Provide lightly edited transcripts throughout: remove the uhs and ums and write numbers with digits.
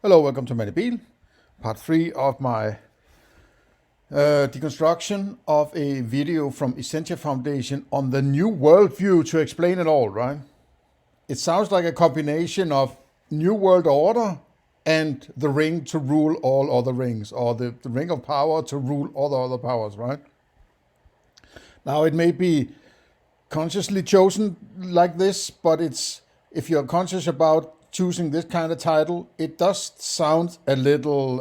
Hello, welcome to Manibil, part 3 of my deconstruction of a video from Essentia Foundation on the new worldview to explain it all, right? It sounds like a combination of New World Order and the ring to rule all other rings, or the ring of power to rule all the other powers, right? Now, it may be consciously chosen like this, but if you're conscious about choosing this kind of title, it does sound a little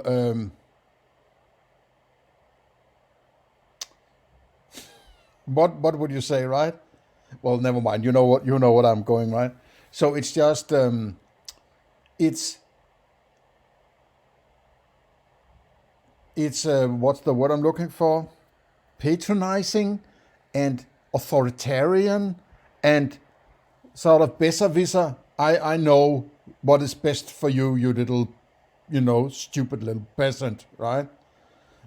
what would you say, right? Well, never mind. You know what I'm going, right? So it's just it's what's the word I'm looking for? Patronizing and authoritarian and sort of besserwisser. I know what is best for you, you little, stupid little peasant, right?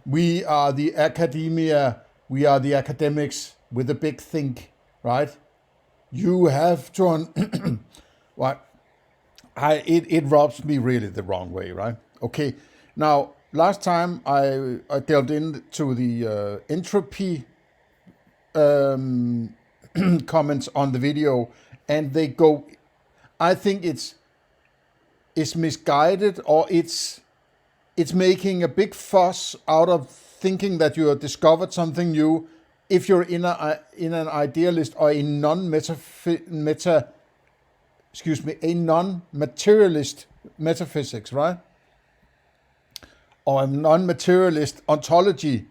We are the academia, we are the academics with a big think, right? You have to, what? It rubs me really the wrong way, right? Okay, now, last time I delved into the entropy comments on the video, and they go, I think it's misguided, or it's making a big fuss out of thinking that you have discovered something new if you're in an idealist or a non-materialist metaphysics, right? Or a non-materialist ontology,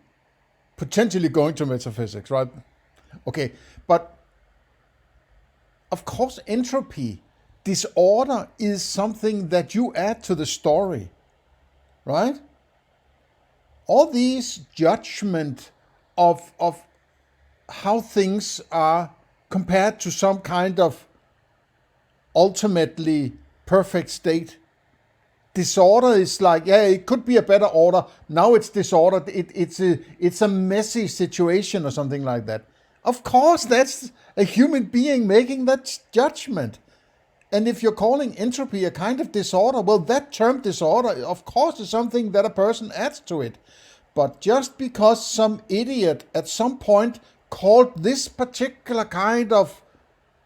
potentially going to metaphysics, right? Okay, but of course entropy, disorder, is something that you add to the story, right? All these judgment of how things are compared to some kind of ultimately perfect state. Disorder is like, yeah, it could be a better order. Now it's disordered. It's a messy situation or something like that. Of course, that's a human being making that judgment. And if you're calling entropy a kind of disorder, well, that term disorder, of course, is something that a person adds to it. But just because some idiot at some point called this particular kind of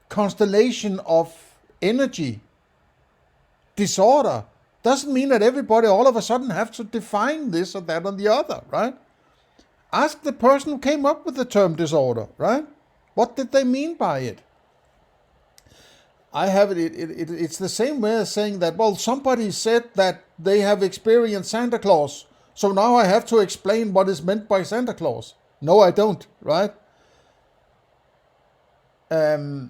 constellation of energy disorder, doesn't mean that everybody all of a sudden have to define this or that or the other, right? Ask the person who came up with the term disorder, right? What did they mean by it? I have it's the same way as saying that, well, somebody said that they have experienced Santa Claus, so now I have to explain what is meant by Santa Claus. No, I don't, right? And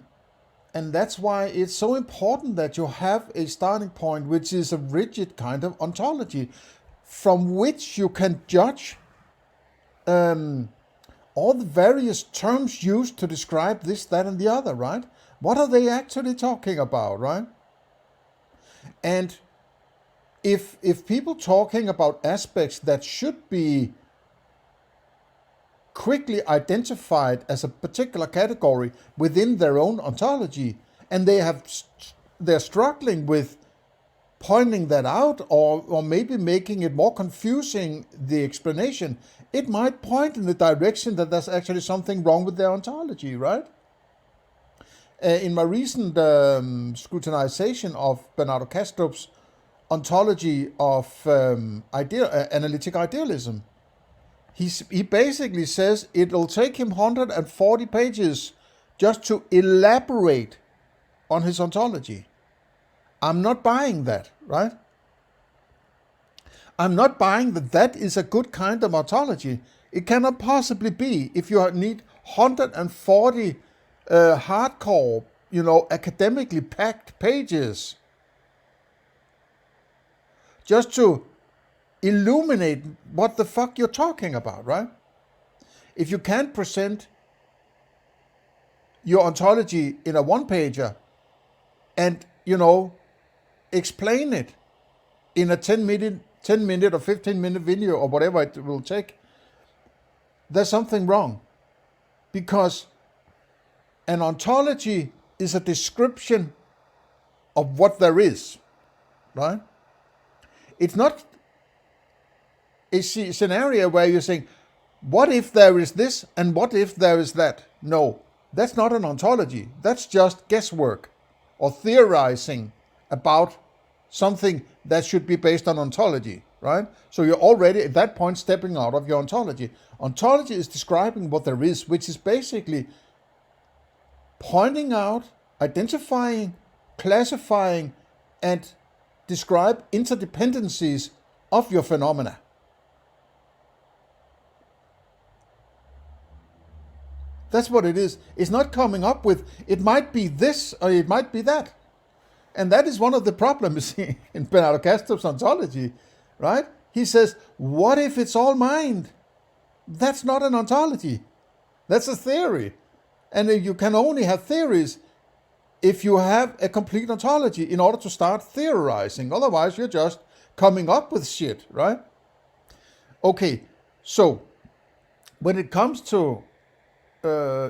that's why it's so important that you have a starting point, which is a rigid kind of ontology, from which you can judge all the various terms used to describe this, that, and the other, right? What are they actually talking about, right? And if people talking about aspects that should be quickly identified as a particular category within their own ontology, and they're struggling with pointing that out, or maybe making it more confusing, the explanation, it might point in the direction that there's actually something wrong with their ontology, right? In my recent scrutinization of Bernardokastrup's ontology of analytic idealism, he basically says it'll take him 140 pages just to elaborate on his ontology. I'm not buying that, right? I'm not buying that is a good kind of ontology. It cannot possibly be if you need 140 hardcore, academically packed pages just to illuminate what the fuck you're talking about, right? If you can't present your ontology in a one-pager and, explain it in a 10 minute or 15-minute video or whatever it will take, there's something wrong. Because an ontology is a description of what there is, right? It's not a scenario where you're saying, what if there is this and what if there is that? No, that's not an ontology. That's just guesswork or theorizing about something that should be based on ontology, right? So you're already at that point stepping out of your ontology. Ontology is describing what there is, which is basically pointing out, identifying, classifying, and describe interdependencies of your phenomena. That's what it is. It's not coming up with, it might be this or it might be that. And that is one of the problems in Bernardokastrup's ontology, right? He says, what if it's all mind? That's not an ontology. That's a theory. And you can only have theories if you have a complete ontology in order to start theorizing. Otherwise, you're just coming up with shit, right? Okay, so when it comes to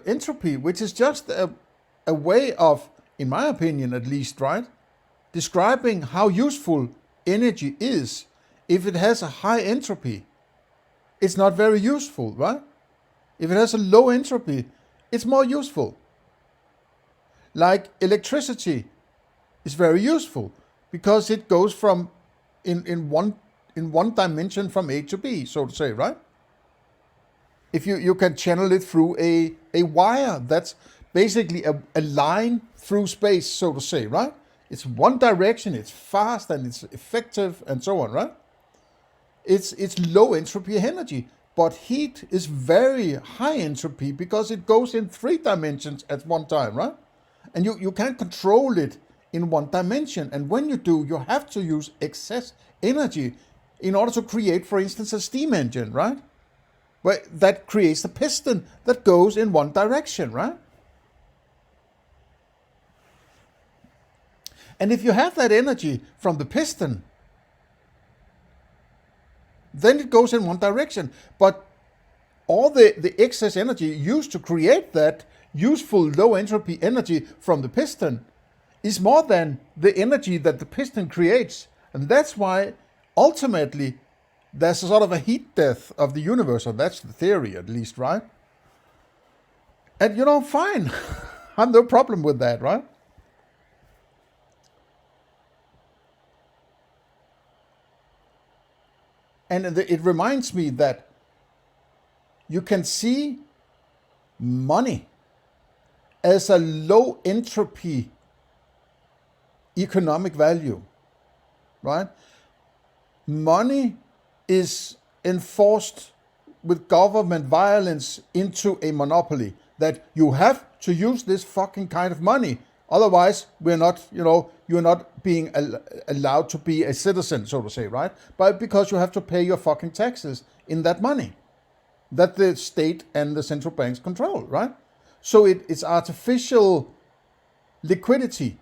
entropy, which is just a way of, in my opinion at least, right, describing how useful energy is. If it has a high entropy, it's not very useful, right? If it has a low entropy, it's more useful. Like electricity is very useful because it goes from in one dimension from A to B, so to say, right? If you can channel it through a wire, that's basically a line through space, so to say, right? It's one direction, it's fast and it's effective and so on, right? It's low entropy energy, but heat is very high entropy because it goes in 3 dimensions at one time, right? And you can't control it in 1 dimension. And when you do, you have to use excess energy in order to create, for instance, a steam engine, right? Where that creates a piston that goes in 1 direction, right? And if you have that energy from the piston, then it goes in 1 direction. But all the excess energy used to create that useful low entropy energy from the piston is more than the energy that the piston creates. And that's why ultimately there's a sort of a heat death of the universe, or that's the theory at least, right? And fine. I have no problem with that, right? And it reminds me that you can see money as a low entropy economic value, right? Money is enforced with government violence into a monopoly that you have to use this fucking kind of money. Otherwise, we're not, you're not being allowed to be a citizen, so to say, right? But because you have to pay your fucking taxes in that money that the state and the central banks control, right? So it's artificial liquidity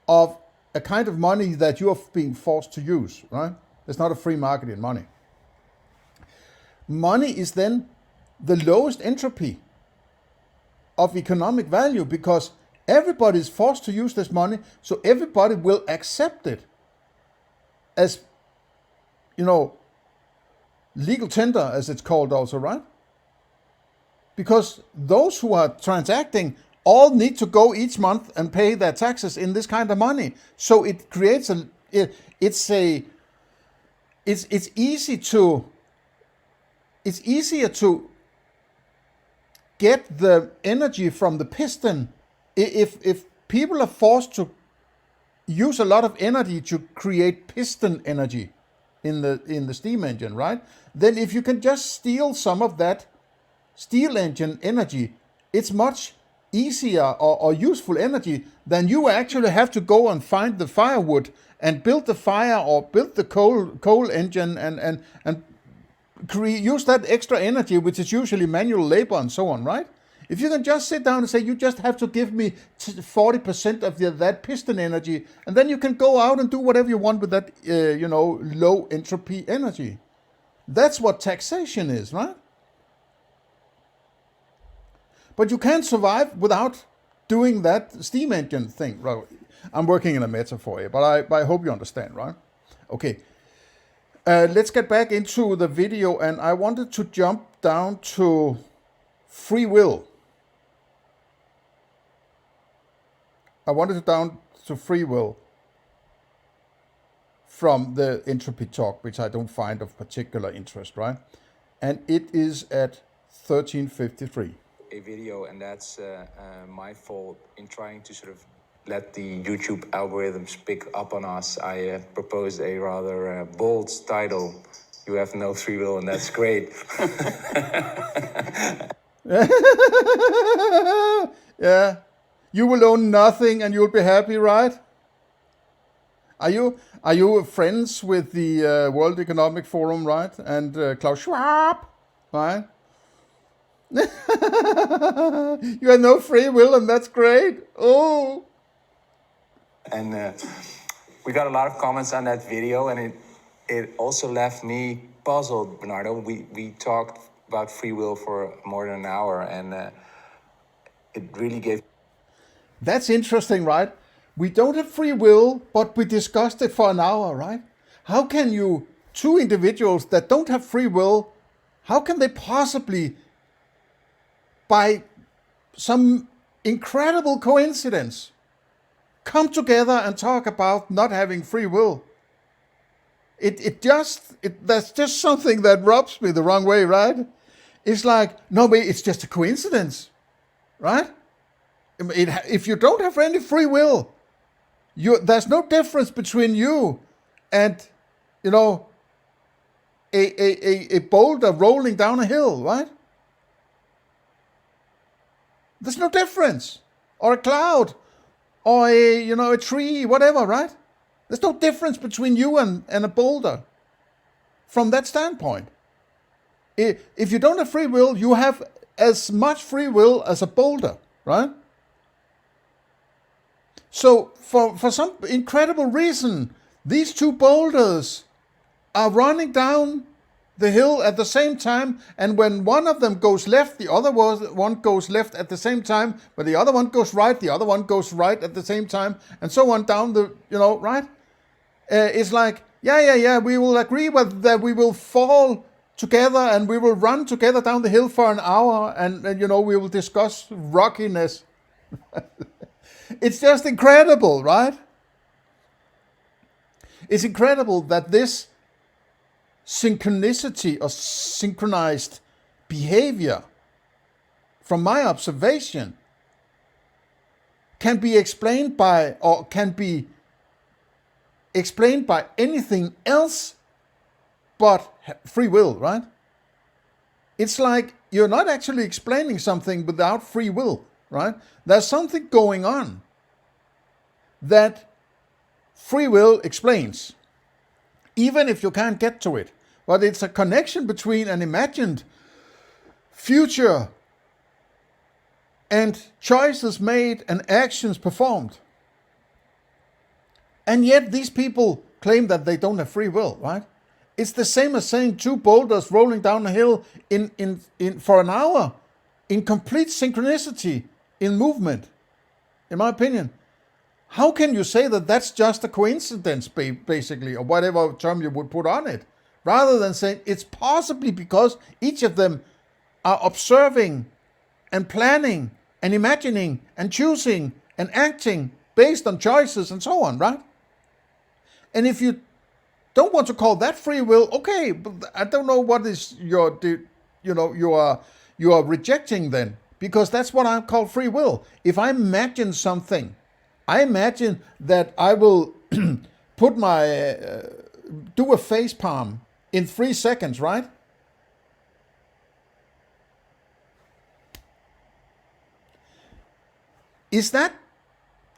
of a kind of money that you are being forced to use, right? There's not a free market in money. Money is then the lowest entropy of economic value because everybody is forced to use this money, so everybody will accept it as, legal tender, as it's called also, right? Because those who are transacting all need to go each month and pay their taxes in this kind of money. So it creates it's easier to get the energy from the piston if people are forced to use a lot of energy to create piston energy in the steam engine, right? Then if you can just steal some of that steel engine energy, it's much easier or useful energy than you actually have to go and find the firewood and build the fire or build the coal engine and use that extra energy, which is usually manual labor and so on, right? If you can just sit down and say, you just have to give me 40% of that piston energy, and then you can go out and do whatever you want with that, low entropy energy. That's what taxation is, right? But you can't survive without doing that steam engine thing. Right? I'm working in a metaphor here, but I hope you understand, right? Okay. Let's get back into the video, and I wanted to jump down to free will. From the entropy talk, which I don't find of particular interest, right? And it is at 13:53. A video, and that's my fault in trying to sort of let the YouTube algorithms pick up on us. I proposed a rather bold title. You have no free will, and that's great. Yeah, you will own nothing, and you'll be happy, right? Are you friends with the World Economic Forum, right? And Klaus Schwab, right? You have no free will, and that's great. Oh. And we got a lot of comments on that video, and it also left me puzzled, Bernardo. We talked about free will for more than an hour, and it really gave... That's interesting, right? We don't have free will, but we discussed it for an hour, right? How can you, two individuals that don't have free will, how can they possibly, by some incredible coincidence, come together and talk about not having free will? That's just something that rubs me the wrong way, right? It's like, no, but it's just a coincidence, right? If you don't have any free will, there's no difference between you and, a boulder rolling down a hill, right? There's no difference. Or a cloud, or a tree, whatever, right? There's no difference between you and a boulder from that standpoint. If you don't have free will, you have as much free will as a boulder, right? So for some incredible reason, these two boulders are running down the hill at the same time, and when one of them goes left, the other one goes left at the same time, but the other one goes right, the other one goes right at the same time, and so on down the, right? It's like, yeah, we will agree with that we will fall together and we will run together down the hill for an hour, and we will discuss rockiness. It's just incredible, right? It's incredible that this synchronicity or synchronized behavior, from my observation, can be explained by anything else but free will, right? It's like you're not actually explaining something without free will, right? There's something going on that free will explains, even if you can't get to it. But it's a connection between an imagined future and choices made and actions performed. And yet these people claim that they don't have free will, right? It's the same as saying two boulders rolling down a hill in for an hour in complete synchronicity in movement, in my opinion. How can you say that that's just a coincidence, basically, or whatever term you would put on it, rather than saying it's possibly because each of them are observing and planning and imagining and choosing and acting based on choices and so on, right? And if you don't want to call that free will, okay, but I don't know what is you are rejecting then, because that's what I call free will. If I imagine something, I imagine that I will put do a face palm in 3 seconds, right? Is that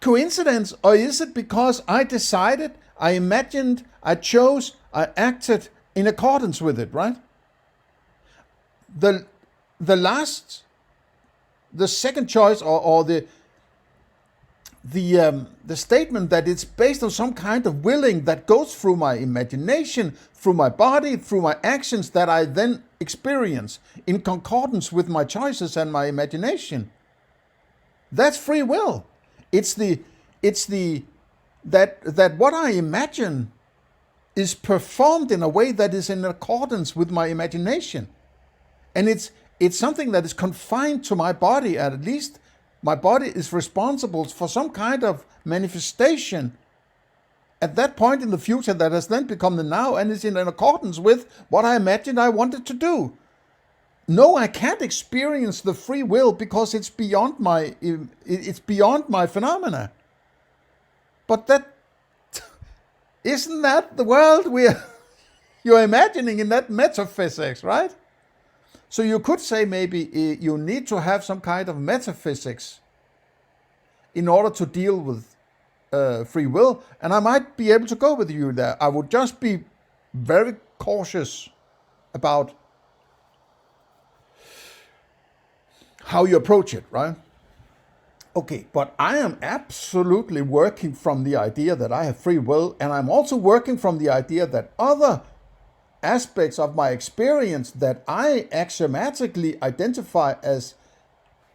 coincidence, or is it because I decided, I imagined, I chose, I acted in accordance with it, right? The second choice, or the statement that it's based on some kind of willing that goes through my imagination, through my body, through my actions that I then experience in concordance with my choices and my imagination. That's free will. It's that what I imagine is performed in a way that is in accordance with my imagination. And it's something that is confined to my body, at least my body is responsible for some kind of manifestation at that point in the future that has then become the now and is in accordance with what I imagined I wanted to do. No, I can't experience the free will because it's beyond my phenomena. But isn't that the world you're imagining in that metaphysics, right? So you could say maybe you need to have some kind of metaphysics in order to deal with free will, and I might be able to go with you there. I would just be very cautious about how you approach it, right? Okay, but I am absolutely working from the idea that I have free will, and I'm also working from the idea that other aspects of my experience that I axiomatically identify as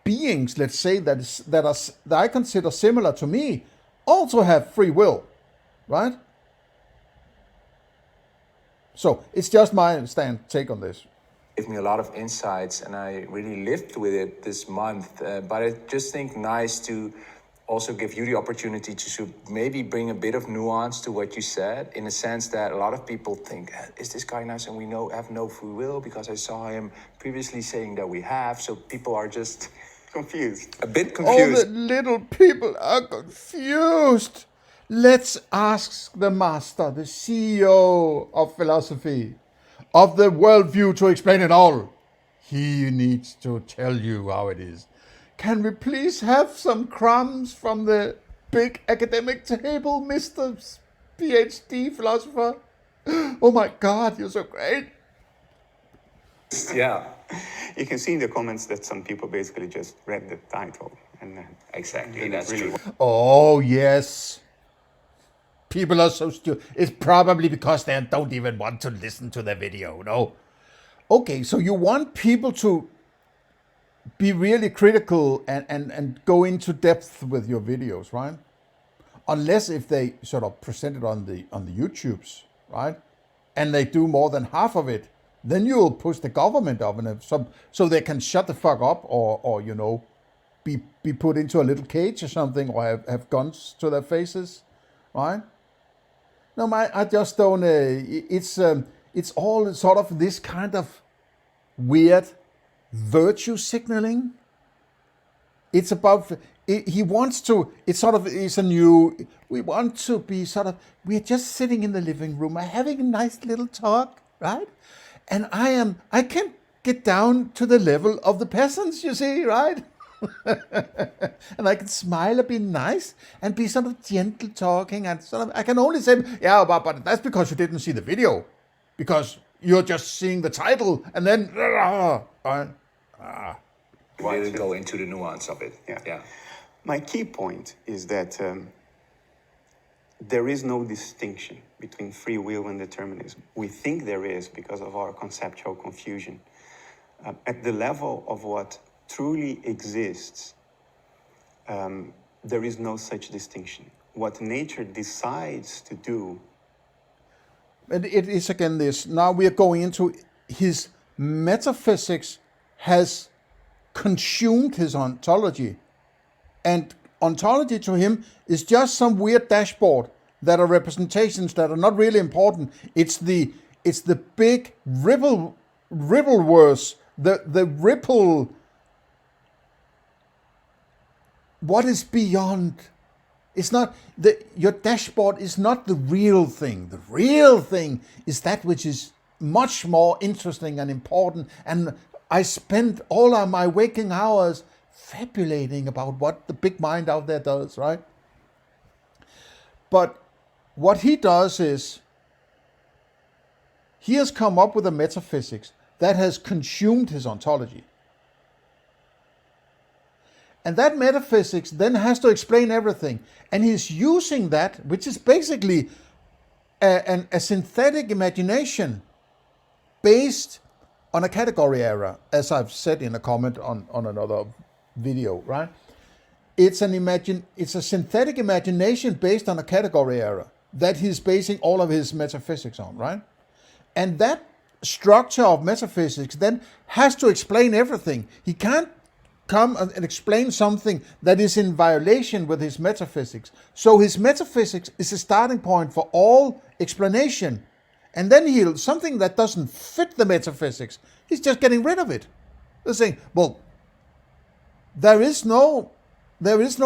beings, let's say, that I consider similar to me, also have free will, right? So it's just my take on this. Gave me a lot of insights, and I really lived with it this month. But I just think nice to also give you the opportunity to maybe bring a bit of nuance to what you said, in a sense that a lot of people think, is this guy nice and we have no free will? Because I saw him previously saying that we have. So people are just confused. A bit confused. All the little people are confused. Let's ask the master, the CEO of philosophy, of the worldview, to explain it all. He needs to tell you how it is. Can we please have some crumbs from the big academic table, Mr. PhD philosopher? Oh my God, you're so great. Yeah. You can see in the comments that some people basically just read the title. And exactly, that's really true. Oh, yes. People are so stupid. It's probably because they don't even want to listen to the video, no? Okay, so you want people to be really critical and go into depth with your videos, right? Unless if they sort of present it on the YouTubes, right? And they do more than half of it, then you'll push the government up and so they can shut the fuck up or you know, be put into a little cage or something, or have guns to their faces, right? No, I just don't. It's all sort of this kind of weird virtue signaling. It's about, he wants to, it sort of is a new, we want to be sort of, we're just sitting in the living room, having a nice little talk, right? And I can get down to the level of the peasants, you see, right? And I can smile and be nice and be sort of gentle talking, and sort of, I can only say, yeah, but that's because you didn't see the video, because you're just seeing the title and then We didn't go into the nuance of it. Yeah. My key point is that there is no distinction between free will and determinism. We think there is because of our conceptual confusion. At the level of what truly exists, there is no such distinction. What nature decides to do. And it is again this. Now we are going into his metaphysics has consumed his ontology. And ontology to him is just some weird dashboard that are representations that are not really important. It's the big rippleverse, the ripple. What is beyond? It's not your dashboard is not the real thing. The real thing is that which is much more interesting and important. And I spend all of my waking hours fabulating about what the big mind out there does, right? But what he does is he has come up with a metaphysics that has consumed his ontology. And that metaphysics then has to explain everything. And he's using that, which is basically a synthetic imagination based on a category error, as I've said in a comment on another video, right? It's a synthetic imagination based on a category error, that he's basing all of his metaphysics on, right? And that structure of metaphysics then has to explain everything. He can't come and explain something that is in violation with his metaphysics. So his metaphysics is a starting point for all explanation. And then something that doesn't fit the metaphysics, he's just getting rid of it. They're saying, well, there is no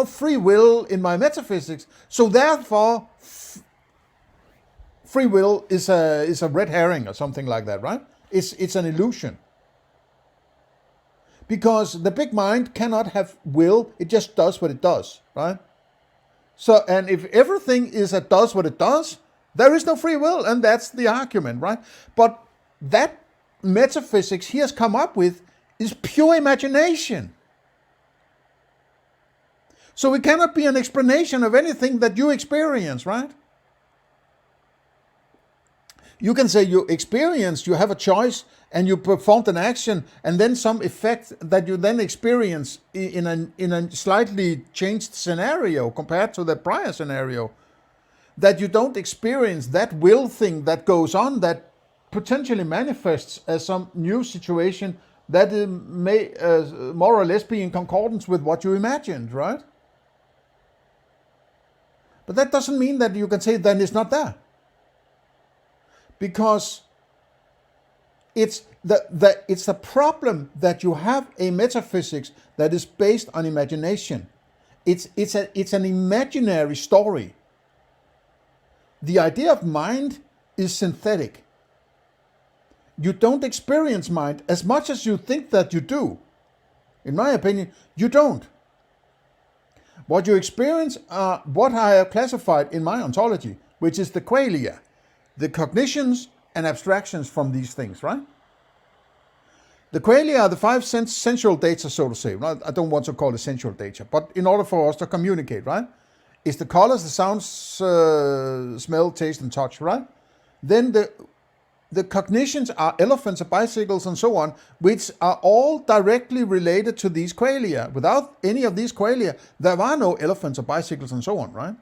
free will in my metaphysics, so therefore free will is a red herring or something like that, right? It's an illusion. Because the big mind cannot have will, it just does what it does, right? So, and if everything does what it does, there is no free will, and that's the argument, right? But that metaphysics he has come up with is pure imagination. So it cannot be an explanation of anything that you experience, right? You can say you experienced, you have a choice, and you performed an action, and then some effect that you then experience in a slightly changed scenario compared to the prior scenario, that you don't experience that will thing that goes on that potentially manifests as some new situation that may more or less be in concordance with what you imagined, right? But that doesn't mean that you can say then it's not there. Because it's the problem that you have a metaphysics that is based on imagination. It's an imaginary story. The idea of mind is synthetic. You don't experience mind as much as you think that you do. In my opinion, you don't. What you experience are what I have classified in my ontology, which is the qualia, the cognitions and abstractions from these things, right? The qualia are the five sensual data, so to say. I don't want to call it sensual data, but in order for us to communicate, right? It's the colors, the sounds, smell, taste, and touch, right? Then the cognitions are elephants, bicycles, and so on, which are all directly related to these qualia. Without any of these qualia, there are no elephants or bicycles and so on, right?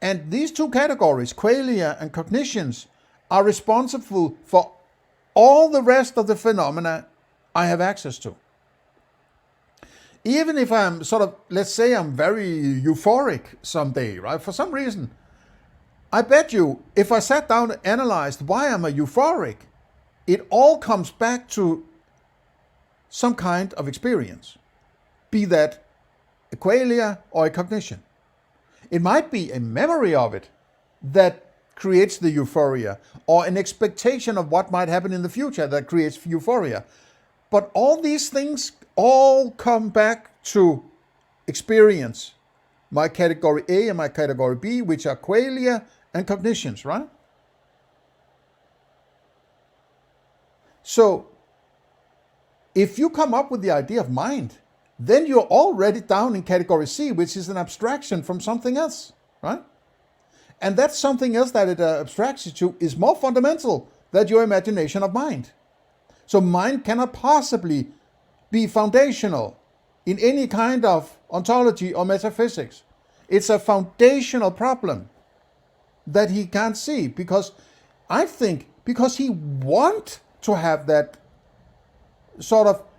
And these two categories, qualia and cognitions, are responsible for all the rest of the phenomena I have access to. Even if I'm let's say I'm very euphoric someday, right? For some reason, I bet you, if I sat down and analyzed why I'm a euphoric, it all comes back to some kind of experience, be that a qualia or a cognition. It might be a memory of it that creates the euphoria, or an expectation of what might happen in the future that creates euphoria. But all these things all come back to experience. My category A and my category B, which are qualia and cognitions, right? So, if you come up with the idea of mind, then you're already down in category C, which is an abstraction from something else, right? And that something else that it abstracts you to is more fundamental than your imagination of mind. So mind cannot possibly be foundational in any kind of ontology or metaphysics. It's a foundational problem that he can't see, because I think because he wants to have that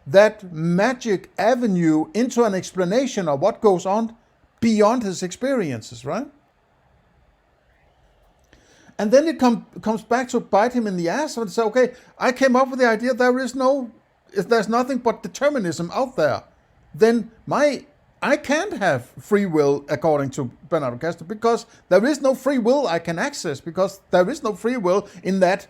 that magic avenue into an explanation of what goes on beyond his experiences, right? And then it comes back to bite him in the ass and say, okay, I came up with the idea there's nothing but determinism out there. Then I can't have free will according to Bernardokastrup, because there is no free will I can access, because there is no free will in that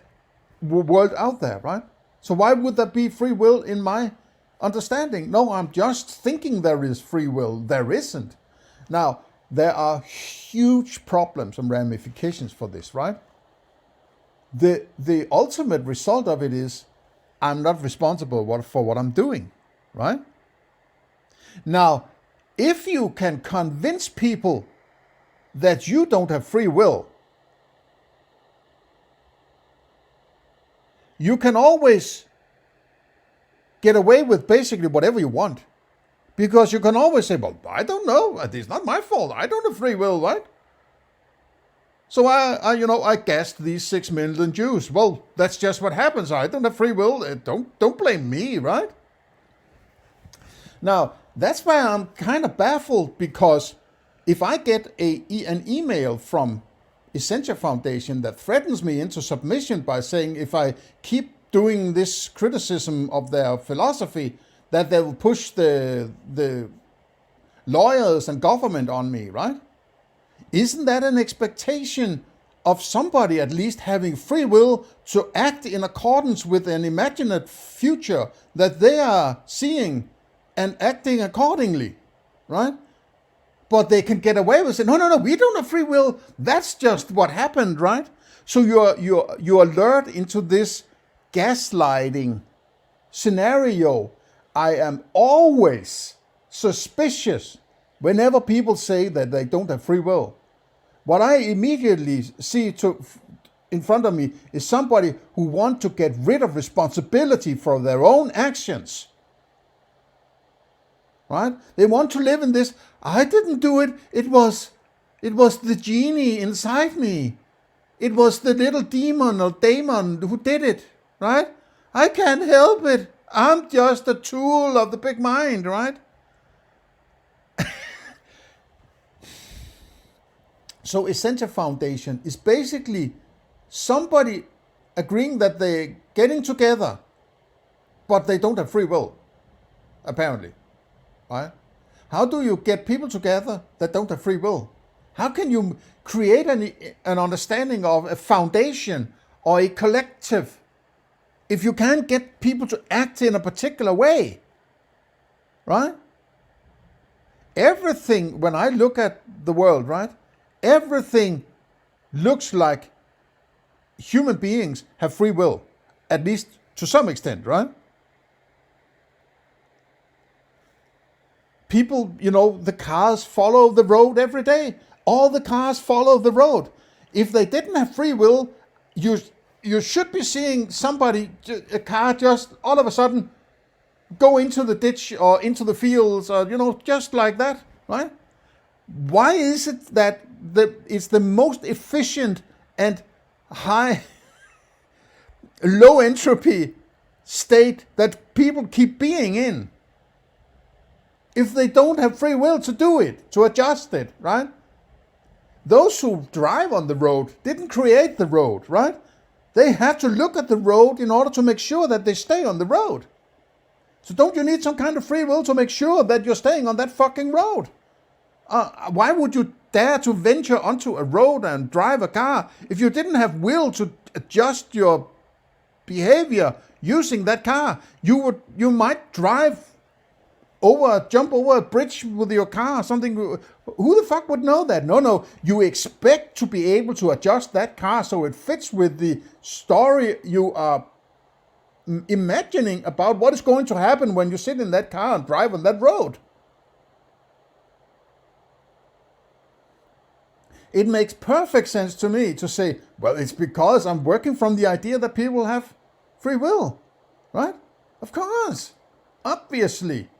world out there, right? So why would there be free will in my understanding? No, I'm just thinking there is free will. There isn't. Now, there are huge problems and ramifications for this, right? The ultimate result of it is I'm not responsible for what I'm doing, right? Now, if you can convince people that you don't have free will, you can always get away with basically whatever you want. Because you can always say, well, I don't know. It's not my fault. I don't have free will, right? So I gassed these 6 million Jews. Well, that's just what happens. I don't have free will. Don't blame me, right? Now, that's why I'm kind of baffled, because if I get an email from Essentia Foundation that threatens me into submission by saying if I keep doing this criticism of their philosophy, that they will push the lawyers and government on me, right? Isn't that an expectation of somebody at least having free will to act in accordance with an imagined future that they are seeing and acting accordingly, right? But they can get away with it. No, we don't have free will. That's just what happened, right? So you're lured into this gaslighting scenario. I am always suspicious whenever people say that they don't have free will. What I immediately see in front of me is somebody who wants to get rid of responsibility for their own actions. Right? They want to live in this, I didn't do it, it was the genie inside me. It was the little demon or daemon who did it, right? I can't help it. I'm just a tool of the big mind, right? So Essentia Foundation is basically somebody agreeing that they're getting together, but they don't have free will, apparently. Right? How do you get people together that don't have free will? How can you create an understanding of a foundation or a collective if you can't get people to act in a particular way? Right? Everything, when I look at the world, right? Everything looks like human beings have free will, at least to some extent, right? People, the cars follow the road every day. All the cars follow the road. If they didn't have free will, you should be seeing a car just all of a sudden go into the ditch or into the fields or, just like that, right? Why is it that it's the most efficient and low entropy state that people keep being in? If they don't have free will to do it, to adjust it, right? Those who drive on the road didn't create the road, right? They have to look at the road in order to make sure that they stay on the road. So don't you need some kind of free will to make sure that you're staying on that fucking road? Why would you dare to venture onto a road and drive a car if you didn't have will to adjust your behavior using that car? You might jump over a bridge with your car, something. Who the fuck would know that? No, you expect to be able to adjust that car so it fits with the story you are imagining about what is going to happen when you sit in that car and drive on that road. It makes perfect sense to me to say, well, it's because I'm working from the idea that people have free will, right? Of course, obviously.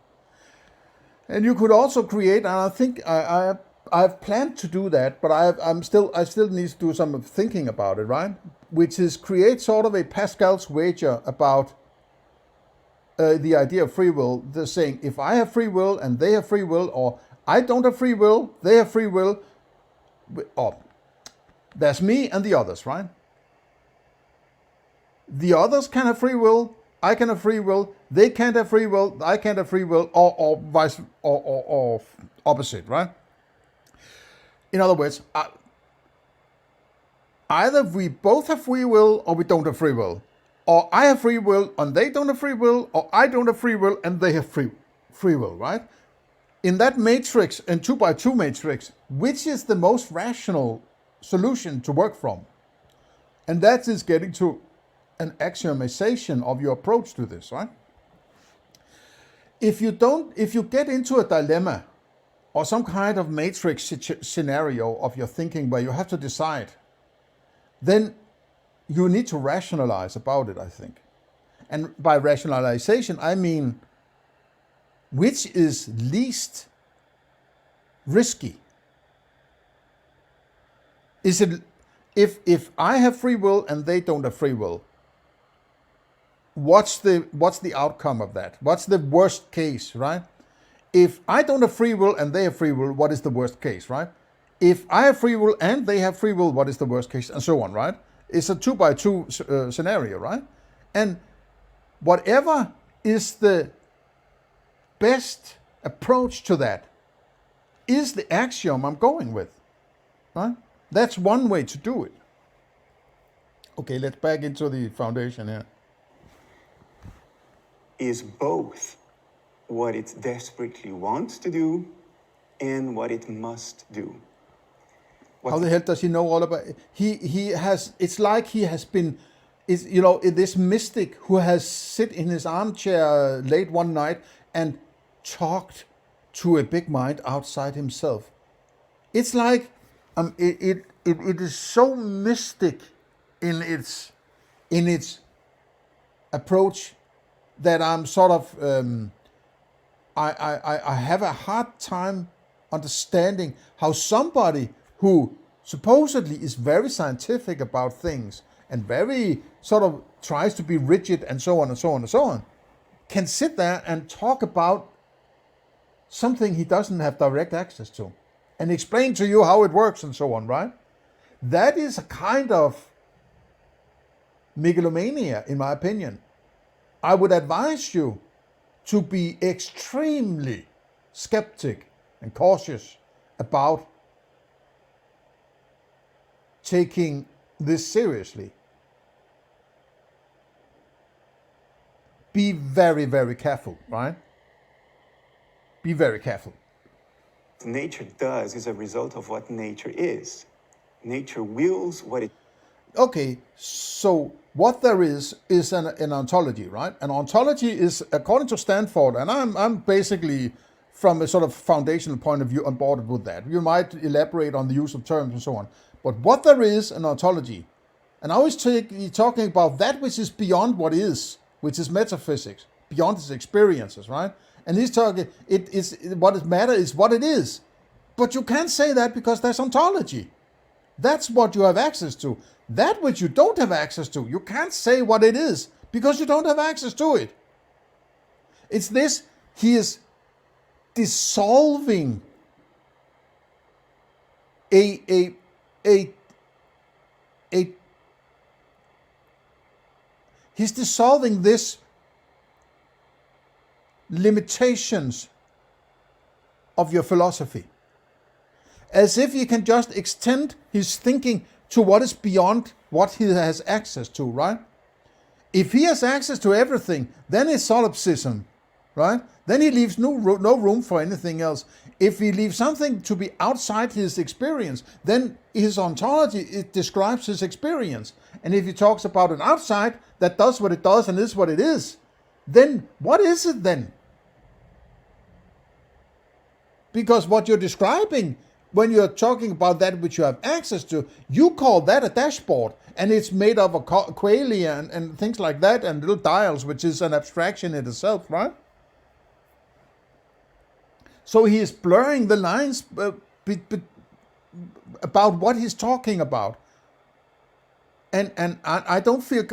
And you could also create, and I think I've planned to do that, but I still need to do some thinking about it, right? Which is create sort of a Pascal's wager about the idea of free will. They're saying if I have free will and they have free will, or I don't have free will, they have free will, or there's me and the others, right? The others can have free will. I can have free will. They can't have free will. I can't have free will, or vice, or opposite, right? In other words, either we both have free will or we don't have free will, or I have free will and they don't have free will, or I don't have free will and they have free will, right? In that matrix, in 2x2 matrix, which is the most rational solution to work from? And that is getting to an axiomization of your approach to this, right? If you get into a dilemma or some kind of matrix scenario of your thinking where you have to decide, then you need to rationalize about it, I think. And by rationalization, I mean which is least risky. Is it if I have free will and they don't have free will, what's the outcome of that? What's the worst case, right? If I don't have free will and they have free will, what is the worst case, right? If I have free will and they have free will, what is the worst case, and so on, right? It's a 2x2 scenario, right? And whatever is the best approach to that is the axiom I'm going with, right? That's one way to do it. Okay, let's back into the foundation here. Is both what it desperately wants to do and what it must do. How the hell does he know all about it? He has, it's like he has been, this mystic who has sit in his armchair late one night and talked to a big mind outside himself. It's like it is so mystic in its approach that I'm sort of I have a hard time understanding how somebody who supposedly is very scientific about things and very sort of tries to be rigid and so on and so on and so on can sit there and talk about something he doesn't have direct access to and explain to you how it works and so on, right? That is a kind of megalomania, in my opinion. I would advise you to be extremely skeptic and cautious about taking this seriously. Be very, very careful, right? Be very careful. What nature does is a result of what nature is. Nature wills what it... Okay, so what there is an ontology, right? An ontology is, according to Stanford, and I'm basically from a sort of foundational point of view on board with that. You might elaborate on the use of terms and so on. But what there is an ontology, and I always talking about that which is beyond what is, which is metaphysics, beyond its experiences, right? And he's talking, it is what it matter is what it is. But you can't say that because there's ontology. That's what you have access to. That which you don't have access to, you can't say what it is because you don't have access to it. It's this, he is dissolving he's dissolving this limitations of your philosophy. As if he can just extend his thinking to what is beyond what he has access to, right? If he has access to everything, then it's solipsism, right? Then he leaves no room for anything else. If he leaves something to be outside his experience, then his ontology, it describes his experience. And if he talks about an outside that does what it does and is what it is, then what is it then? Because what you're describing, when you're talking about that which you have access to, you call that a dashboard, and it's made up of qualia and things like that, and little dials, which is an abstraction in itself, right? So he is blurring the lines about what he's talking about, and I don't feel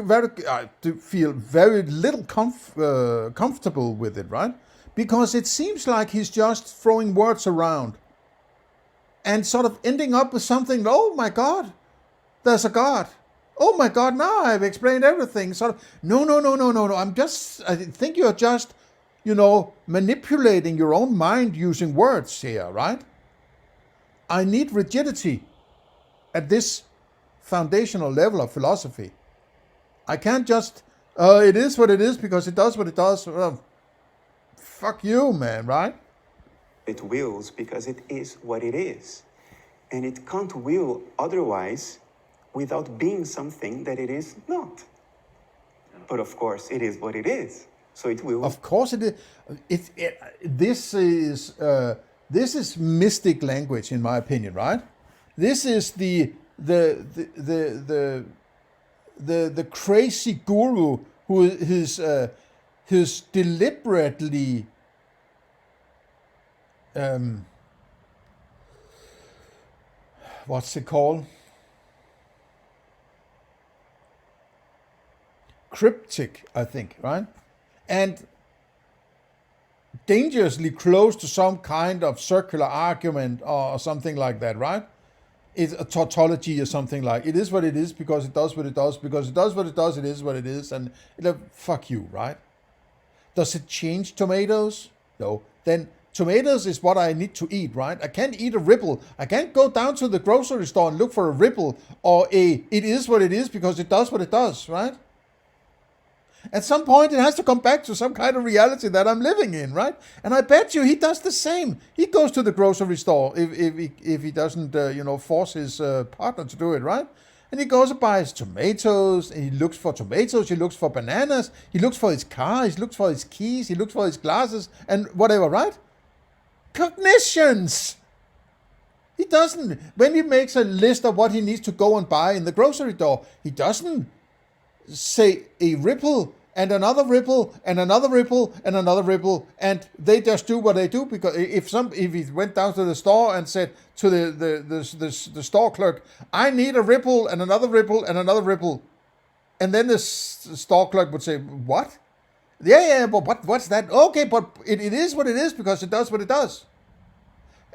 very little comfortable with it, right? Because it seems like he's just throwing words around and sort of ending up with something. Oh my God, there's a God. Oh my God, now I've explained everything. Sort of, no. I think you're just, manipulating your own mind using words here, right? I need rigidity at this foundational level of philosophy. I can't just, it is what it is because it does what it does. Fuck you, man, right? It wills because it is what it is. And it can't will otherwise without being something that it is not. But of course, it is what it is. So it will. Of course it is. This is mystic language, in my opinion, right? This is the crazy guru who is deliberately what's it called? cryptic, I think, right? And dangerously close to some kind of circular argument or something like that, right? It's a tautology or something like, it is what it is because it does what it does, because it does what it does, it is what it is, and fuck you, right? Does it change tomatoes? No. Then tomatoes is what I need to eat, right? I can't eat a ripple. I can't go down to the grocery store and look for a ripple or it is what it is because it does what it does, right? At some point, it has to come back to some kind of reality that I'm living in, right? And I bet you he does the same. He goes to the grocery store if he doesn't, force his partner to do it, right? And he goes and buys tomatoes, and he looks for tomatoes, he looks for bananas, he looks for his car, he looks for his keys, he looks for his glasses, and whatever, right? Cognitions! He doesn't, when he makes a list of what he needs to go and buy in the grocery store, he doesn't say a ripple and another ripple and another ripple and another ripple, and they just do what they do. Because if he went down to the store and said to the store clerk, I need a ripple and another ripple and another ripple, and then the store clerk would say, what? Yeah, but what's that? Okay, but it is what it is because it does what it does.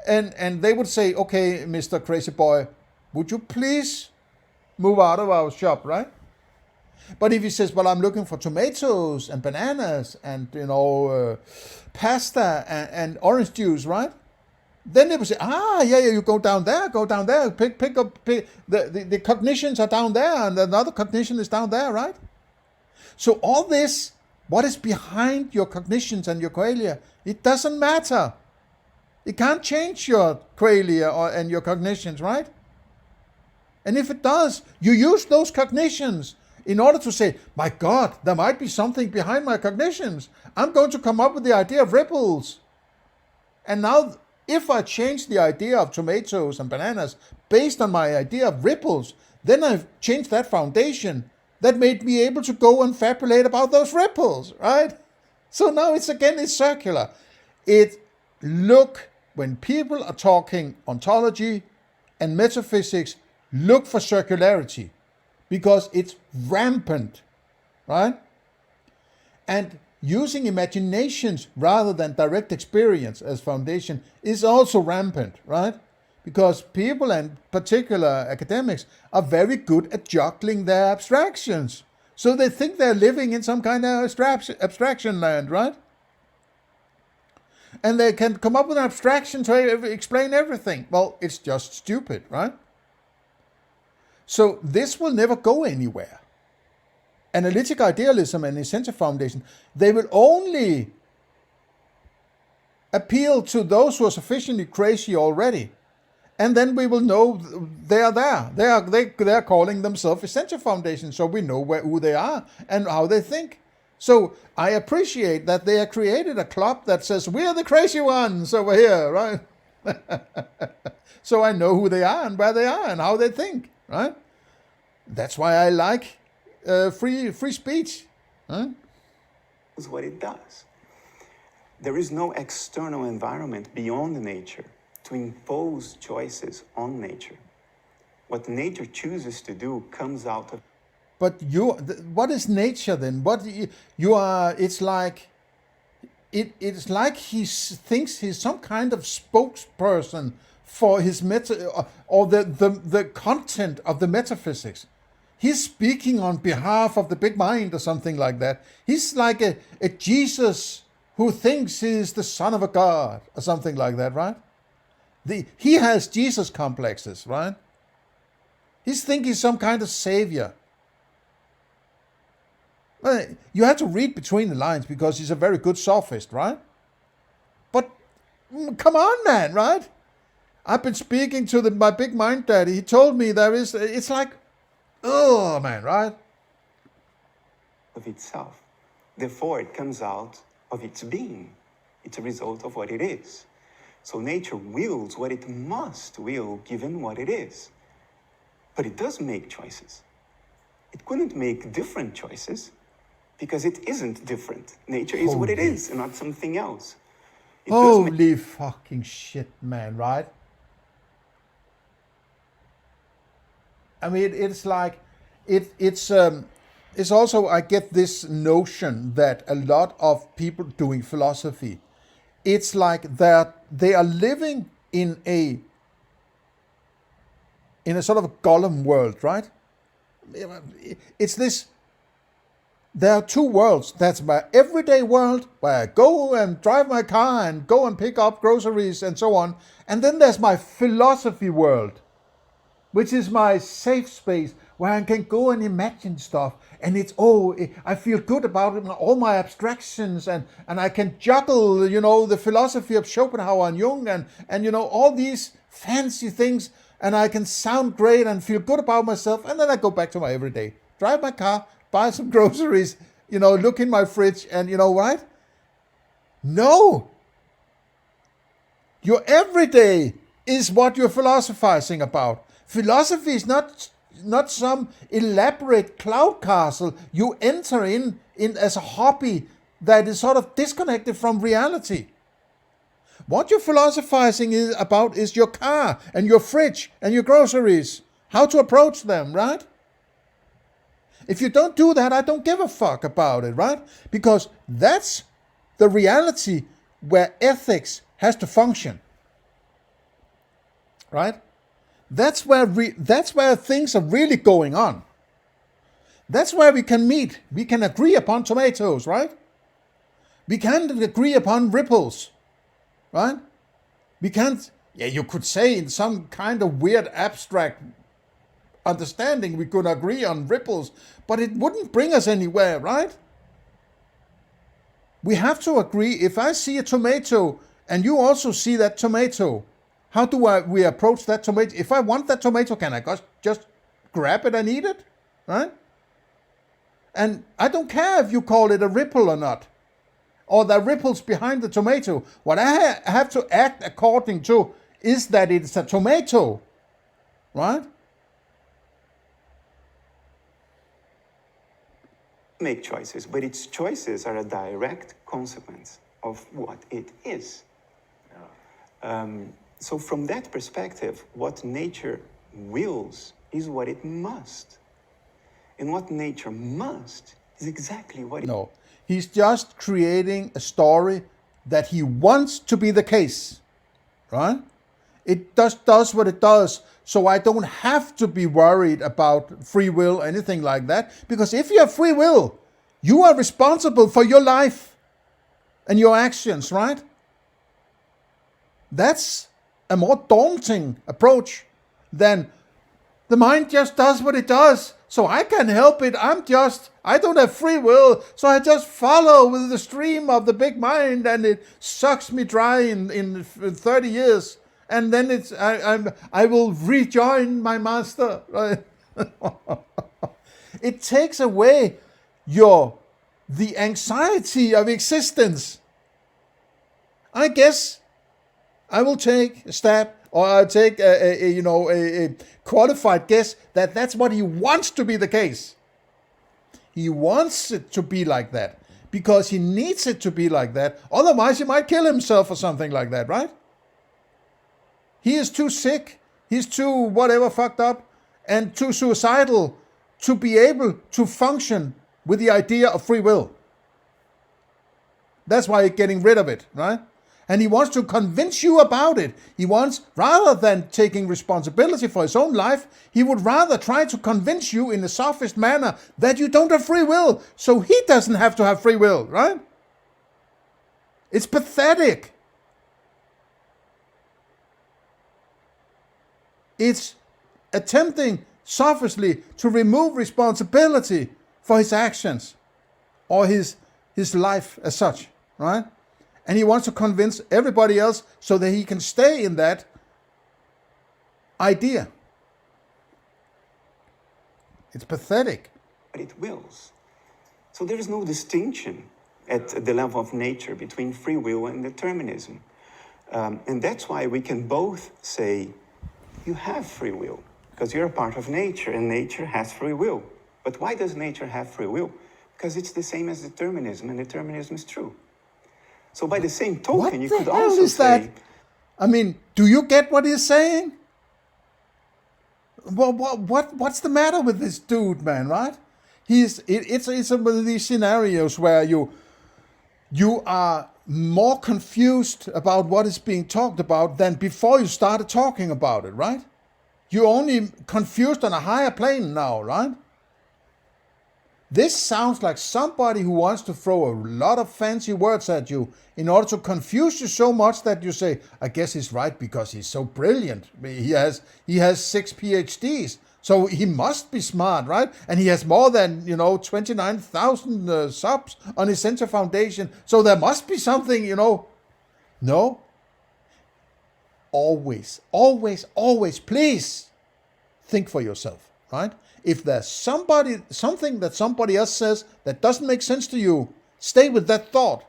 And they would say, okay, Mr. Crazy Boy, would you please move out of our shop, right? But if he says, well, I'm looking for tomatoes and bananas and, pasta and orange juice, right? Then they would say, yeah, you go down there, pick up, the cognitions are down there and another cognition is down there, right? So all this, what is behind your cognitions and your qualia, it doesn't matter. It can't change your qualia and your cognitions, right? And if it does, you use those cognitions in order to say, my God, there might be something behind my cognitions. I'm going to come up with the idea of ripples. And now, if I change the idea of tomatoes and bananas based on my idea of ripples, then I've changed that foundation that made me able to go and fabulate about those ripples, right? So now it's circular. When people are talking ontology and metaphysics, look for circularity. Because it's rampant, right? And using imaginations rather than direct experience as foundation is also rampant, right? Because people, and particular academics, are very good at juggling their abstractions. So they think they're living in some kind of abstraction land, right? And they can come up with an abstraction to explain everything. Well, it's just stupid, right? So this will never go anywhere. Analytic Idealism and Essentia Foundation, they will only appeal to those who are sufficiently crazy already. And then we will know they are there. They are calling themselves Essentia Foundation, so we know who they are and how they think. So I appreciate that they have created a club that says, we're the crazy ones over here, right? So I know who they are and where they are and how they think. Right? That's why I like free speech. Huh? Is what it does. There is no external environment beyond nature to impose choices on nature. What nature chooses to do comes out of. But what is nature then? What you are? It's like he thinks he's some kind of spokesperson for his or the content of the metaphysics. He's speaking on behalf of the big mind or something like that. He's like a Jesus who thinks he's the son of a God or something like that, right? He has Jesus complexes, right? He's thinking some kind of savior. Well, you have to read between the lines because he's a very good sophist, right? But come on, man, right? I've been speaking to my big mind daddy. He told me it's like, oh man, right? Of itself. Therefore, it comes out of its being. It's a result of what it is. So nature wills what it must will given what it is. But it does make choices. It couldn't make different choices because it isn't different. Nature is what it is and not something else. Holy fucking shit, man, right? I mean, it's like, it's is also, I get this notion that a lot of people doing philosophy, it's like that they are living in a sort of a Gollum world, right? It's this. There are two worlds. That's my everyday world, where I go and drive my car and go and pick up groceries and so on. And then there's my philosophy world, which is my safe space, where I can go and imagine stuff. And it's, I feel good about it, all my abstractions, and I can juggle, the philosophy of Schopenhauer and Jung and all these fancy things. And I can sound great and feel good about myself. And then I go back to my everyday. Drive my car, buy some groceries, look in my fridge, and right? No. Your everyday is what you're philosophizing about. Philosophy is not some elaborate cloud castle you enter in as a hobby that is sort of disconnected from reality. What you're philosophizing about is your car and your fridge and your groceries, how to approach them, right? If you don't do that, I don't give a fuck about it, right? Because that's the reality where ethics has to function, right? That's where things are really going on. That's where we can meet. We can agree upon tomatoes, right? We can't agree upon ripples, right? We can't. Yeah, you could say in some kind of weird abstract understanding we could agree on ripples, but it wouldn't bring us anywhere, right? We have to agree. If I see a tomato and you also see that tomato, how do we approach that tomato? If I want that tomato, can I just grab it and eat it, right? And I don't care if you call it a ripple or not, or the ripples behind the tomato. What I have to act according to is that it's a tomato, right? Make choices, but its choices are a direct consequence of what it is. So from that perspective, what nature wills is what it must. And what nature must is exactly what it... No, he's just creating a story that he wants to be the case, right? It just does what it does, so I don't have to be worried about free will or anything like that, because if you have free will, you are responsible for your life and your actions, right? That's a more daunting approach than the mind just does what it does, so I can't help it. I don't have free will, so I just follow with the stream of the big mind, and it sucks me dry in 30 years. And then I will rejoin my master. Right? It takes away the anxiety of existence. I guess I will take a stab, or I'll take a qualified guess that that's what he wants to be the case. He wants it to be like that because he needs it to be like that. Otherwise, he might kill himself or something like that, right? He is too sick, he's too whatever fucked up, and too suicidal to be able to function with the idea of free will. That's why he's getting rid of it, right? And he wants to convince you about it. He wants, rather than taking responsibility for his own life, he would rather try to convince you in the sophist manner that you don't have free will, so he doesn't have to have free will, right? It's pathetic. It's attempting sophistly to remove responsibility for his actions or his life as such, right? And he wants to convince everybody else so that he can stay in that idea. It's pathetic. But it wills. So there is no distinction at the level of nature between free will and determinism. And that's why we can both say, you have free will, because you're a part of nature, and nature has free will. But why does nature have free will? Because it's the same as determinism, and determinism is true. So by the same token, you could also say... That? I mean, do you get what he's saying? Well, what's the matter with this dude, man, right? It's one of these scenarios where you are more confused about what is being talked about than before you started talking about it, right? You're only confused on a higher plane now, right? This sounds like somebody who wants to throw a lot of fancy words at you in order to confuse you so much that you say, I guess he's right because he's so brilliant. He has 6 PhDs, so he must be smart, right? And he has more than, 29,000 subs on Essentia Foundation, so there must be something, No. Always, always, always, please think for yourself, right? If there's something that somebody else says that doesn't make sense to you, stay with that thought.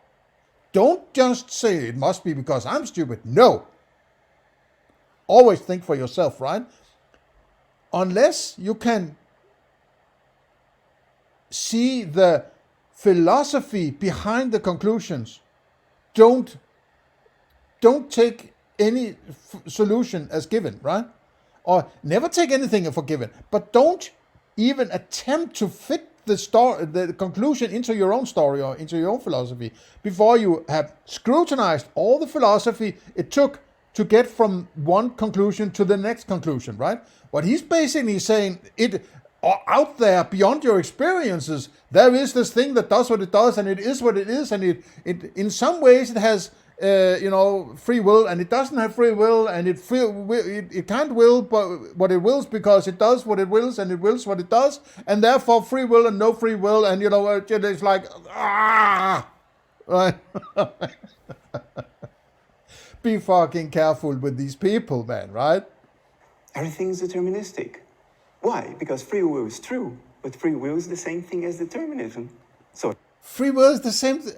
Don't just say it must be because I'm stupid. No. Always think for yourself, right? Unless you can see the philosophy behind the conclusions, don't take any solution as given, right? Or never take anything for given, but don't even attempt to fit the conclusion into your own story or into your own philosophy before you have scrutinized all the philosophy it took to get from one conclusion to the next conclusion, right? What he's basically saying, out there beyond your experiences, there is this thing that does what it does, and it is what it is, and it in some ways it has free will, and it doesn't have free will, and it can't will but what it wills because it does what it wills, and it wills what it does, and therefore free will and no free will, and it's like right. Be fucking careful with these people, man, right? Everything is deterministic. Why? Because free will is true, but free will is the same thing as determinism. So free will is the same thing.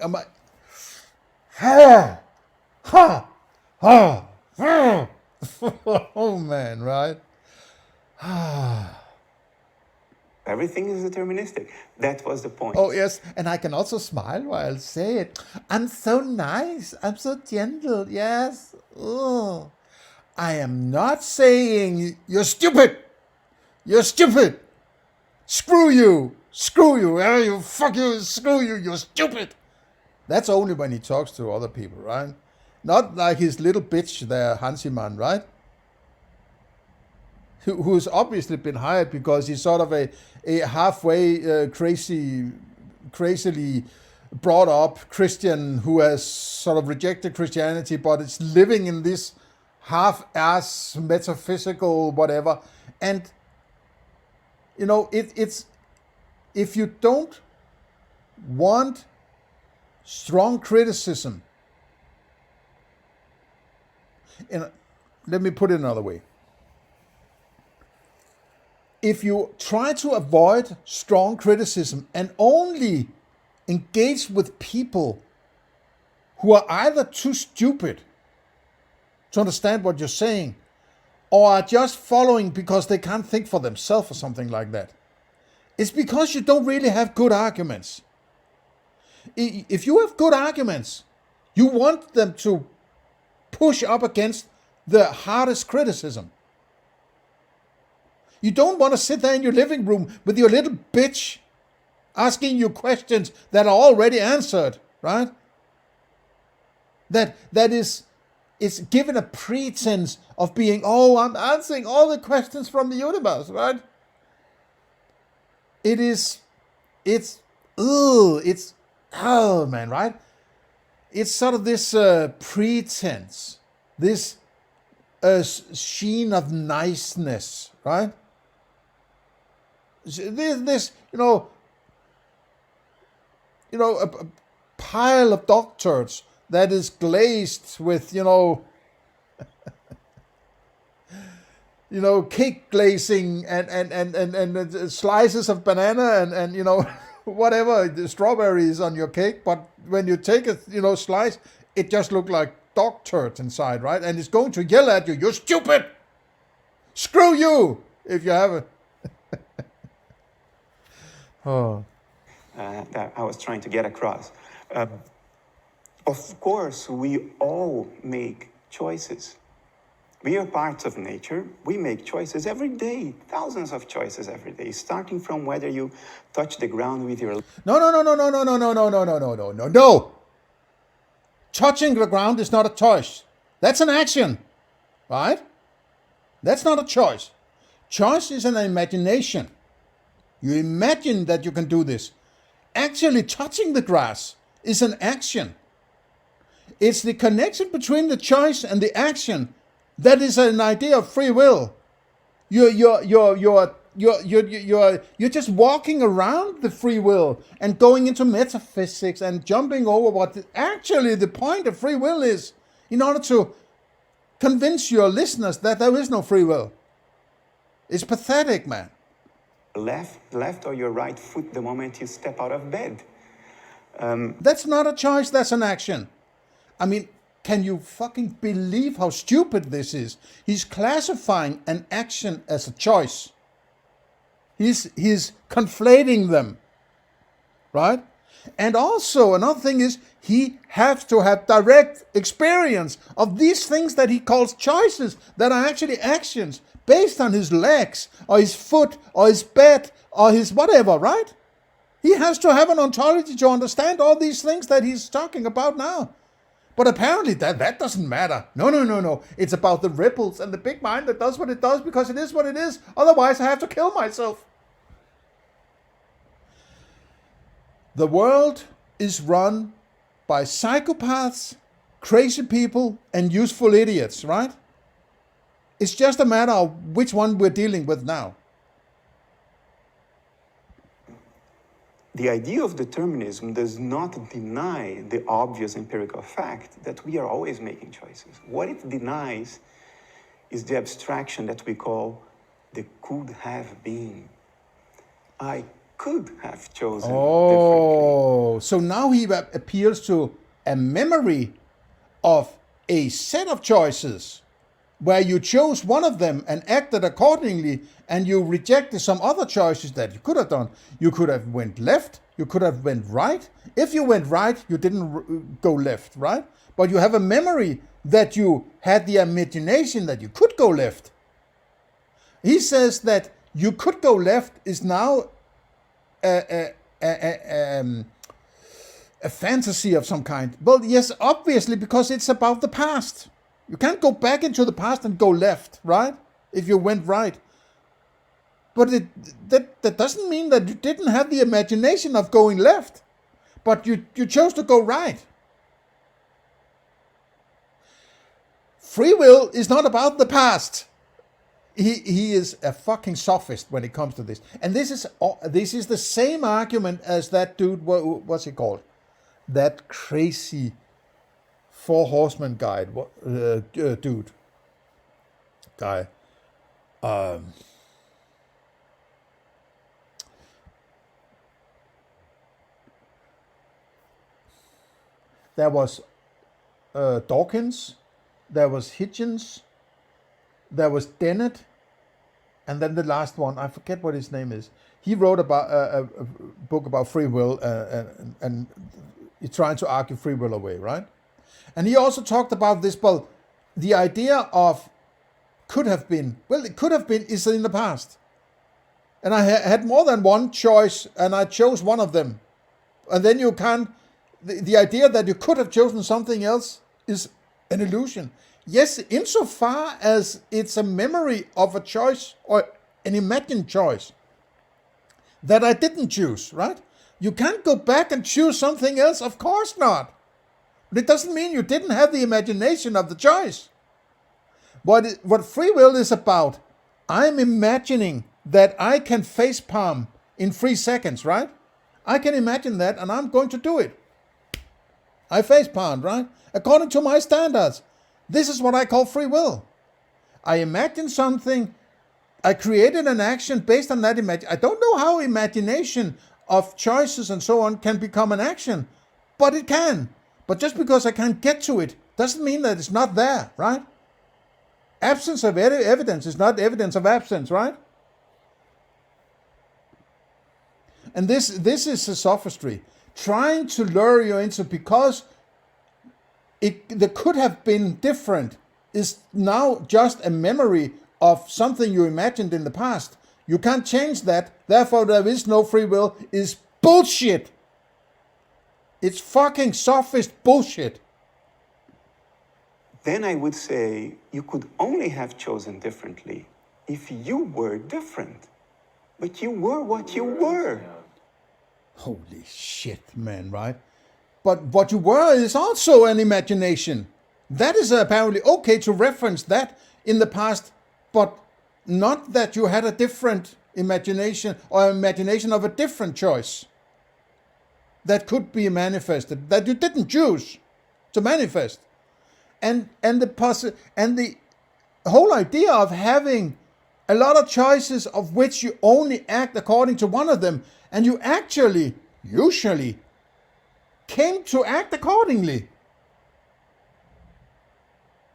Oh man, right? everything is deterministic. That was the point. Oh yes, and I can also smile while I say it. I'm so nice. I'm so gentle. Yes. Oh. I am not saying you're stupid. You're stupid. Screw you. Screw you. You fuck you. Screw you. You're stupid. That's only when he talks to other people, right? Not like his little bitch there, Hansiman, right? Who's obviously been hired because he's sort of a halfway crazily brought up Christian who has sort of rejected Christianity, but is living in this half-ass metaphysical whatever. And, it's if you don't want strong criticism, and let me put it another way. If you try to avoid strong criticism and only engage with people who are either too stupid to understand what you're saying or are just following because they can't think for themselves or something like that, it's because you don't really have good arguments. If you have good arguments, you want them to push up against the hardest criticism. You don't want to sit there in your living room with your little bitch asking you questions that are already answered, right? That is given a pretense of being, I'm answering all the questions from the universe, right? Right? It's sort of this pretense, this sheen of niceness, right? This a pile of doctorates that is glazed with, cake glazing and slices of banana and whatever, the strawberries on your cake. But when you take a, slice, it just looks like dog turds inside, right? And it's going to yell at you, "You're stupid! Screw you!" if you have it. That I was trying to get across. Of course, we all make choices. We are parts of nature. We make choices every day, thousands of choices every day, starting from whether you touch the ground with your... No, no, no, no, no, no, no, no, no, no, no, no, no, no, no. Touching the ground is not a choice. That's an action, right? That's not a choice. Choice is an imagination. You imagine that you can do this. Actually, touching the grass is an action. It's the connection between the choice and the action that is an idea of free will. You're just walking around the free will and going into metaphysics and jumping over what actually the point of free will is, in order to convince your listeners that there is no free will. It's pathetic, man. Left or your right foot the moment you step out of bed. That's not a choice, that's an action. I mean, can you fucking believe how stupid this is? He's classifying an action as a choice. He's conflating them, right? And also, another thing is, he has to have direct experience of these things that he calls choices, that are actually actions, based on his legs, or his foot, or his bed, or his whatever, right? He has to have an ontology to understand all these things that he's talking about now. But apparently that doesn't matter. No. It's about the ripples and the big mind that does what it does because it is what it is. Otherwise, I have to kill myself. The world is run by psychopaths, crazy people, and useful idiots, right? It's just a matter of which one we're dealing with now. The idea of determinism does not deny the obvious empirical fact that we are always making choices. What it denies is the abstraction that we call the could have been. I could have chosen differently. So now he appeals to a memory of a set of choices where you chose one of them and acted accordingly, and you rejected some other choices that you could have done. You could have went left, you could have went right. If you went right, you didn't go left, right? But you have a memory that you had the imagination that you could go left. He says that you could go left is now a fantasy of some kind. Well, yes, obviously, because it's about the past. You can't go back into the past and go left, right? If you went right. But that doesn't mean that you didn't have the imagination of going left. But you chose to go right. Free will is not about the past. He is a fucking sophist when it comes to this. And this is the same argument as that dude, what's he called? That crazy Four Horsemen guy, guy. There was Dawkins, there was Hitchens, there was Dennett, and then the last one, I forget what his name is. He wrote about a book about free will, and he's trying to argue free will away, right? And he also talked about this, well, the idea of could have been, well, it could have been is in the past. And I had more than one choice, and I chose one of them. And then you can't, the idea that you could have chosen something else is an illusion. Yes, insofar as it's a memory of a choice or an imagined choice that I didn't choose, right? You can't go back and choose something else, of course not. But it doesn't mean you didn't have the imagination of the choice. What free will is about, I'm imagining that I can facepalm in 3 seconds, right? I can imagine that, and I'm going to do it. I facepalmed, right? According to my standards. This is what I call free will. I imagined something. I created an action based on that imagine. I don't know how imagination of choices and so on can become an action, but it can. But just because I can't get to it doesn't mean that it's not there, right? Absence of evidence is not evidence of absence, right? And this is a sophistry, trying to lure you into, because there could have been different is now just a memory of something you imagined in the past. You can't change that, therefore there is no free will, is bullshit. It's fucking sophist bullshit. Then I would say you could only have chosen differently if you were different. But you were what you were. Holy shit, man, right? But what you were is also an imagination. That is apparently okay to reference that in the past, but not that you had a different imagination or imagination of a different choice that could be manifested, that you didn't choose to manifest. And the whole idea of having a lot of choices of which you only act according to one of them, and you actually, usually, came to act accordingly,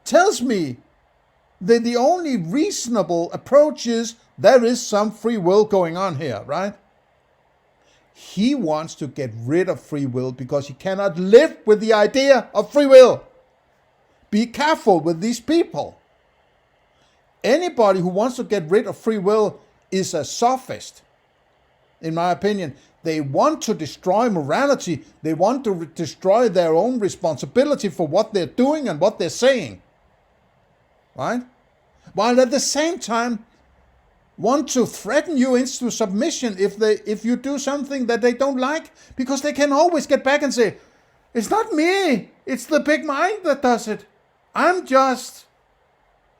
tells me that the only reasonable approach is there is some free will going on here, right? He wants to get rid of free will because he cannot live with the idea of free will. Be careful with these people. Anybody who wants to get rid of free will is a sophist, in my opinion. They want to destroy morality. They want to destroy their own responsibility for what they're doing and what they're saying. Right? While at the same time want to threaten you into submission if you do something that they don't like, because they can always get back and say, it's not me, it's the big mind that does it. I'm just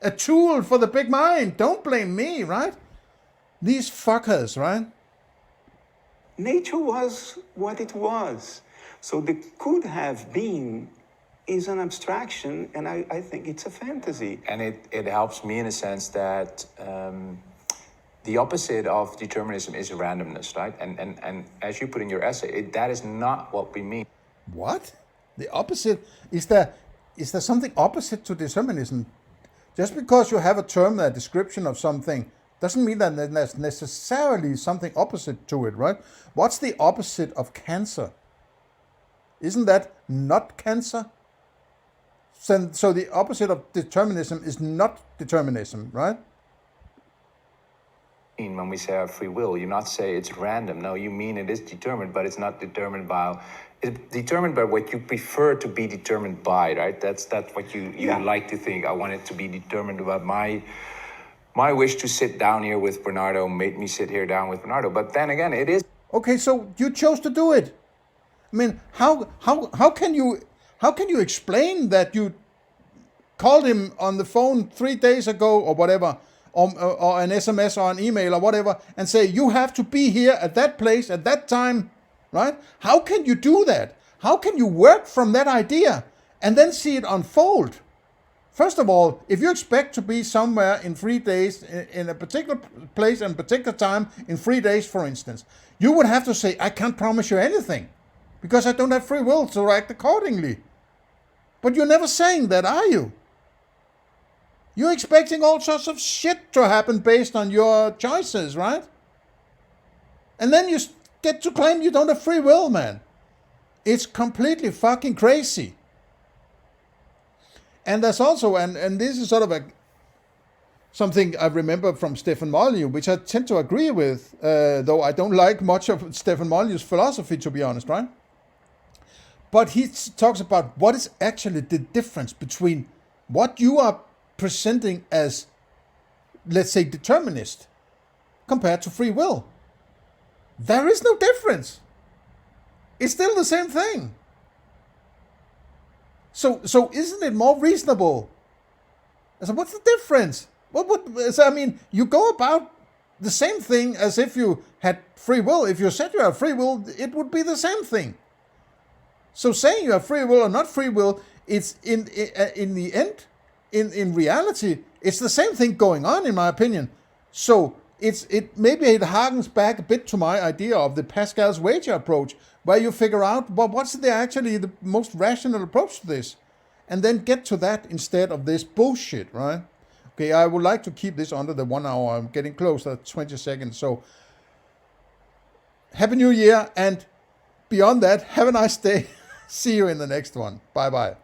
a tool for the big mind. Don't blame me, right? These fuckers, right? Nature was what it was. So the could have been is an abstraction, and I think it's a fantasy. And it helps me in a sense that the opposite of determinism is randomness, right? And as you put in your essay, that is not what we mean. What? The opposite? Is there something opposite to determinism? Just because you have a term, a description of something, doesn't mean that there's necessarily something opposite to it, right? What's the opposite of cancer? Isn't that not cancer? So the opposite of determinism is not determinism, right? When we say our free will, you not say it's random. No, you mean it is determined, but it's not determined by. It's determined by what you prefer to be determined by, right? That's what you like to think. I want it to be determined about my wish to sit down here with Bernardo made me sit here down with Bernardo. But then again, it is. Okay, so you chose to do it. I mean, how can you explain that you called him on the phone 3 days ago or whatever, or an SMS or an email or whatever, and say you have to be here at that place at that time, right? How can you do that? How can you work from that idea and then see it unfold? First of all, if you expect to be somewhere in 3 days, in a particular place and particular time, in 3 days, for instance, you would have to say, I can't promise you anything, because I don't have free will to act accordingly. But you're never saying that, are you? You're expecting all sorts of shit to happen based on your choices, right? And then you get to claim you don't have free will, man. It's completely fucking crazy. And there's also, and this is sort of something I remember from Stefan Molyneux, which I tend to agree with, though I don't like much of Stefan Molyneux's philosophy, to be honest, right? But he talks about what is actually the difference between what you are presenting as, let's say, determinist, compared to free will. There is no difference. It's still the same thing. So isn't it more reasonable? So what's the difference? You go about the same thing as if you had free will. If you said you have free will, it would be the same thing. So saying you have free will or not free will, it's in the end, in reality, it's the same thing going on, in my opinion. So maybe it harkens back a bit to my idea of the Pascal's wager approach, where you figure out what's actually the most rational approach to this, and then get to that instead of this bullshit, right? Okay, I would like to keep this under the 1 hour. I'm getting close to 20 seconds. So, Happy New Year, and beyond that, have a nice day. See you in the next one. Bye-bye.